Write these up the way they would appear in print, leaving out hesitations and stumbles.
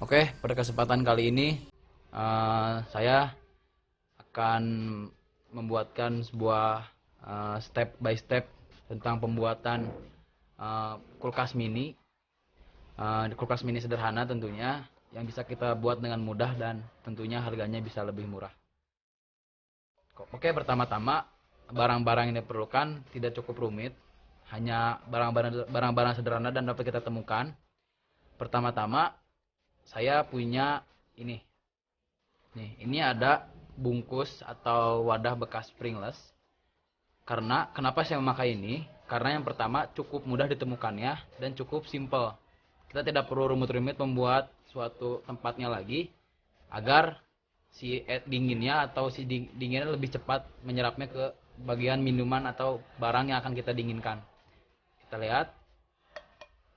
Oke, pada kesempatan kali ini saya akan membuatkan sebuah step by step tentang pembuatan kulkas mini. Kulkas mini sederhana tentunya yang bisa kita buat dengan mudah dan tentunya harganya bisa lebih murah. Oke, pertama-tama barang-barang yang diperlukan tidak cukup rumit, hanya barang-barang sederhana dan dapat kita temukan. Pertama-tama saya punya ini. Ini ada bungkus atau wadah bekas springless. Karena kenapa saya memakai ini? Karena yang pertama cukup mudah ditemukannya dan cukup simple. Kita tidak perlu rumit-rumit membuat suatu tempatnya lagi agar si dinginnya atau si dinginnya lebih cepat menyerapnya ke bagian minuman atau barang yang akan kita dinginkan. Kita lihat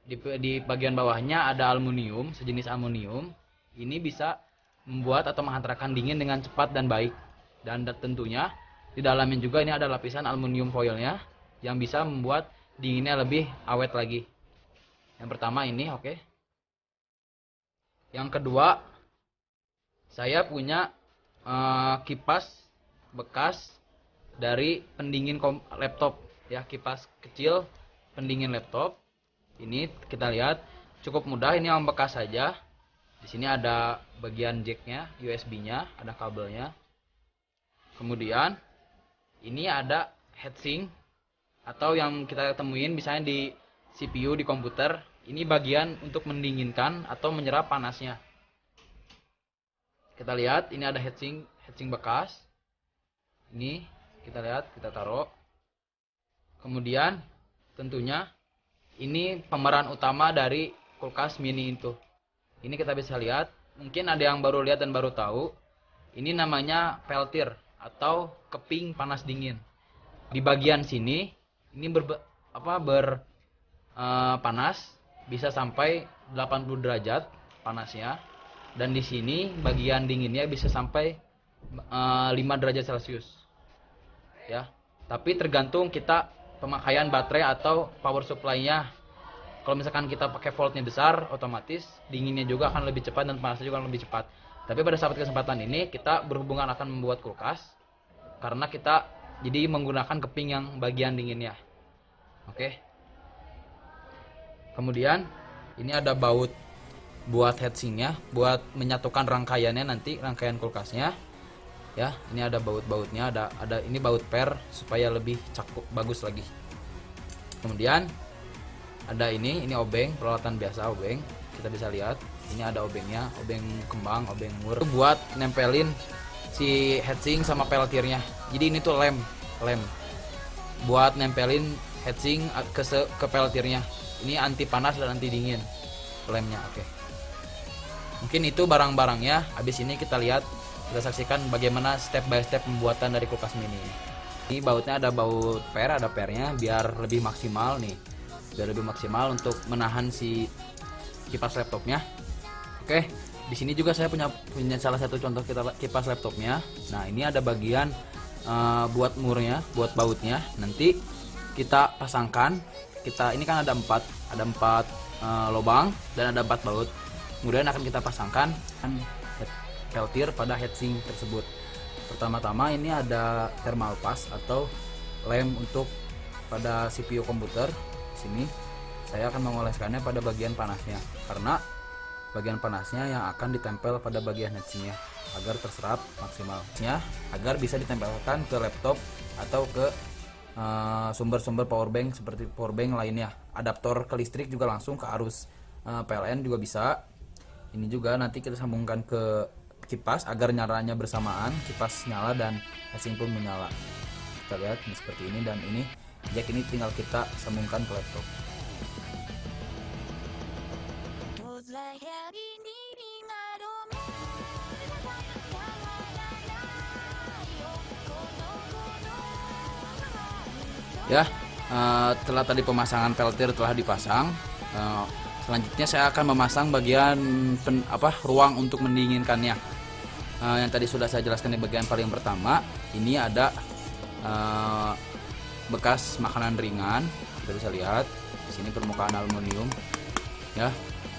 di bagian bawahnya ada aluminium, sejenis aluminium. Ini bisa membuat atau menghantarkan dingin dengan cepat dan baik. Dan tentunya di dalamnya juga ini ada lapisan aluminium foilnya yang bisa membuat dinginnya lebih awet lagi. Yang pertama ini, oke. Yang kedua, saya punya kipas bekas dari pendingin laptop, ya, kipas kecil pendingin laptop. Ini kita lihat cukup mudah, ini yang bekas saja. Di sini ada bagian jacknya, USB-nya, ada kabelnya. Kemudian ini ada heatsink atau yang kita temuin misalnya di CPU di komputer. Ini bagian untuk mendinginkan atau menyerap panasnya. Kita lihat ini ada heatsink bekas. Ini kita lihat, kita taruh. Kemudian tentunya ini pemeran utama dari kulkas mini itu. Ini kita bisa lihat, mungkin ada yang baru lihat dan baru tahu. Ini namanya peltir atau keping panas dingin. Di bagian sini ini panas bisa sampai 80 derajat panasnya, dan di sini bagian dinginnya bisa sampai 5 derajat Celcius. Ya, tapi tergantung kita pemakaian baterai atau power supply-nya. Kalau misalkan kita pakai voltnya besar, otomatis dinginnya juga akan lebih cepat dan panasnya juga akan lebih cepat. Tapi pada saat kesempatan ini kita berhubungan akan membuat kulkas karena kita jadi menggunakan keping yang bagian dinginnya. Oke. Kemudian ini ada baut buat heatsinknya, buat menyatukan rangkaiannya nanti, rangkaian kulkasnya. Ya, ini ada baut-bautnya, ada ini baut per supaya lebih cakup bagus lagi. Kemudian ada ini obeng, peralatan biasa obeng. Kita bisa lihat, ini ada obengnya, obeng kembang, obeng mur. Buat nempelin si heatsink sama peltirnya. Jadi ini tuh lem. Buat nempelin heatsink ke peltirnya. Ini anti panas dan anti dingin lemnya, oke. Mungkin itu barang-barangnya. Habis ini kita lihat, kita saksikan bagaimana step by step pembuatan dari kulkas mini. Ini bautnya ada baut per, ada pernya biar lebih maksimal nih. Biar lebih maksimal untuk menahan si kipas laptopnya. Oke, di sini juga saya punya salah satu contoh kipas laptopnya. Nah, ini ada bagian buat murnya, buat bautnya. Nanti kita pasangkan. Ini kan ada empat lubang dan ada 4 baut. Kemudian akan kita pasangkan peltir pada heatsink tersebut. Pertama-tama ini ada thermal pass atau lem untuk pada CPU komputer. Sini saya akan mengoleskannya pada bagian panasnya, karena bagian panasnya yang akan ditempel pada bagian heatsinknya agar terserap maksimalnya, agar bisa ditempelkan ke laptop atau ke sumber-sumber powerbank seperti powerbank lainnya. Adaptor ke listrik juga langsung ke arus PLN juga bisa. Ini juga nanti kita sambungkan ke kipas agar nyalanya bersamaan, kipas nyala dan heatsink pun menyala. Kita lihat ini seperti ini, dan ini jack ini tinggal kita sambungkan ke laptop. Ya, setelah tadi pemasangan peltir telah dipasang, selanjutnya saya akan memasang bagian ruang untuk mendinginkannya. Yang tadi sudah saya jelaskan di bagian paling pertama, ini ada bekas makanan ringan. Kita bisa lihat di sini permukaan aluminium, ya.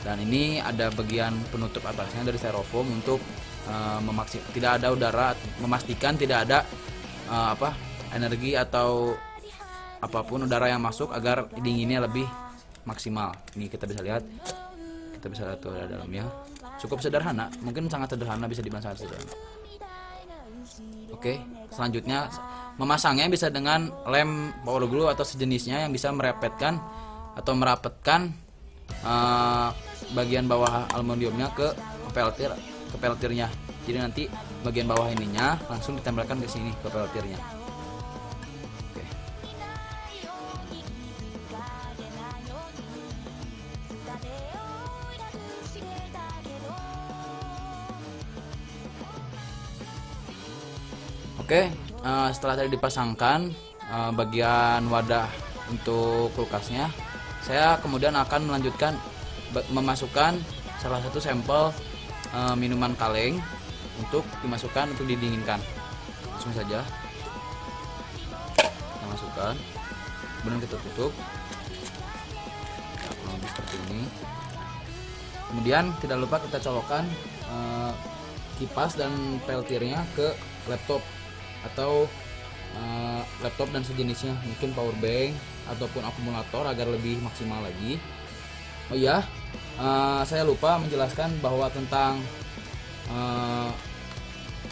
Dan ini ada bagian penutup atasnya dari styrofoam untuk tidak ada udara, memastikan tidak ada energi atau apapun udara yang masuk agar dinginnya lebih maksimal. Ini kita bisa lihat tuh ada dalamnya. Cukup sederhana, mungkin sangat sederhana, bisa dibilang sangat sederhana. Oke, selanjutnya memasangnya bisa dengan lem power glue atau sejenisnya yang bisa merapatkan bagian bawah aluminiumnya ke peltirnya. Jadi nanti bagian bawah ininya langsung ditempelkan ke sini ke peltirnya. Oke, setelah tadi dipasangkan bagian wadah untuk kulkasnya, saya kemudian akan melanjutkan memasukkan salah satu sampel minuman kaleng untuk dimasukkan untuk didinginkan. Langsung saja kita masukkan, kemudian kita tutup lebih seperti ini. Kemudian tidak lupa kita colokkan kipas dan peltirnya ke laptop atau laptop dan sejenisnya, mungkin power bank ataupun akumulator agar lebih maksimal lagi. Oh iya, saya lupa menjelaskan bahwa tentang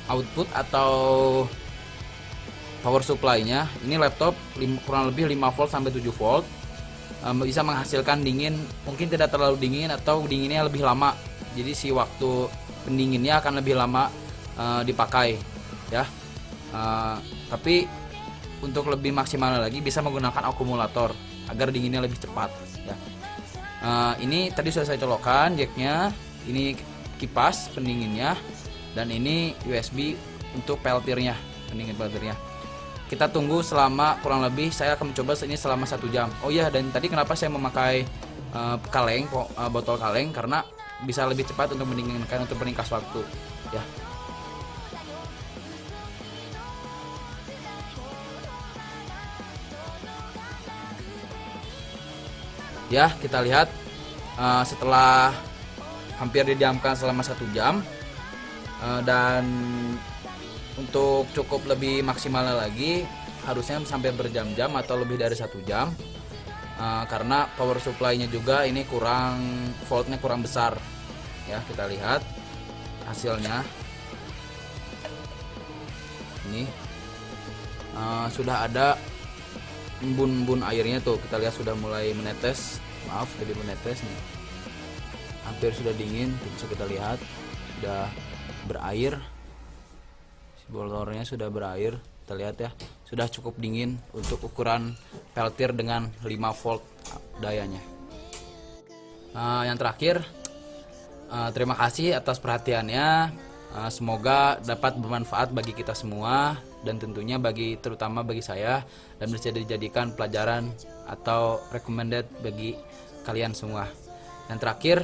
output atau power supply-nya. Ini laptop kurang lebih 5 volt sampai 7 volt, bisa menghasilkan dingin, mungkin tidak terlalu dingin atau dinginnya lebih lama. Jadi si waktu pendinginnya akan lebih lama dipakai ya. Tapi untuk lebih maksimal lagi bisa menggunakan akumulator agar dinginnya lebih cepat ya. Ini tadi sudah saya colokkan jacknya, ini kipas pendinginnya, dan ini USB untuk peltirnya, pendingin peltirnya. Kita tunggu selama kurang lebih, saya akan mencoba ini selama 1 jam. Oh iya, dan tadi kenapa saya memakai botol kaleng, karena bisa lebih cepat untuk mendinginkan, untuk meringkas waktu ya. Ya, kita lihat setelah hampir didiamkan selama 1 jam, dan untuk cukup lebih maksimalnya lagi harusnya sampai berjam-jam atau lebih dari 1 jam, karena power supply-nya juga ini voltnya kurang besar ya. Kita lihat hasilnya ini sudah ada embun-embun airnya tuh, kita lihat sudah mulai menetes, jadi menetes nih, hampir sudah dingin, bisa kita lihat sudah berair, si bolornya sudah berair, kita lihat ya, sudah cukup dingin untuk ukuran peltir dengan 5 volt dayanya. Yang terakhir, terima kasih atas perhatiannya. Semoga dapat bermanfaat bagi kita semua, dan tentunya terutama bagi saya, dan bisa dijadikan pelajaran atau recommended bagi kalian semua. Yang terakhir,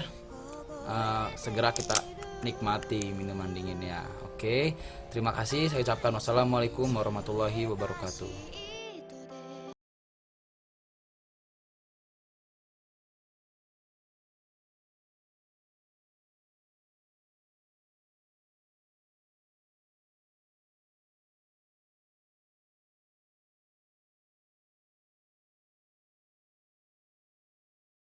segera kita nikmati minuman dinginnya. Oke, terima kasih. Saya ucapkan wassalamualaikum warahmatullahi wabarakatuh.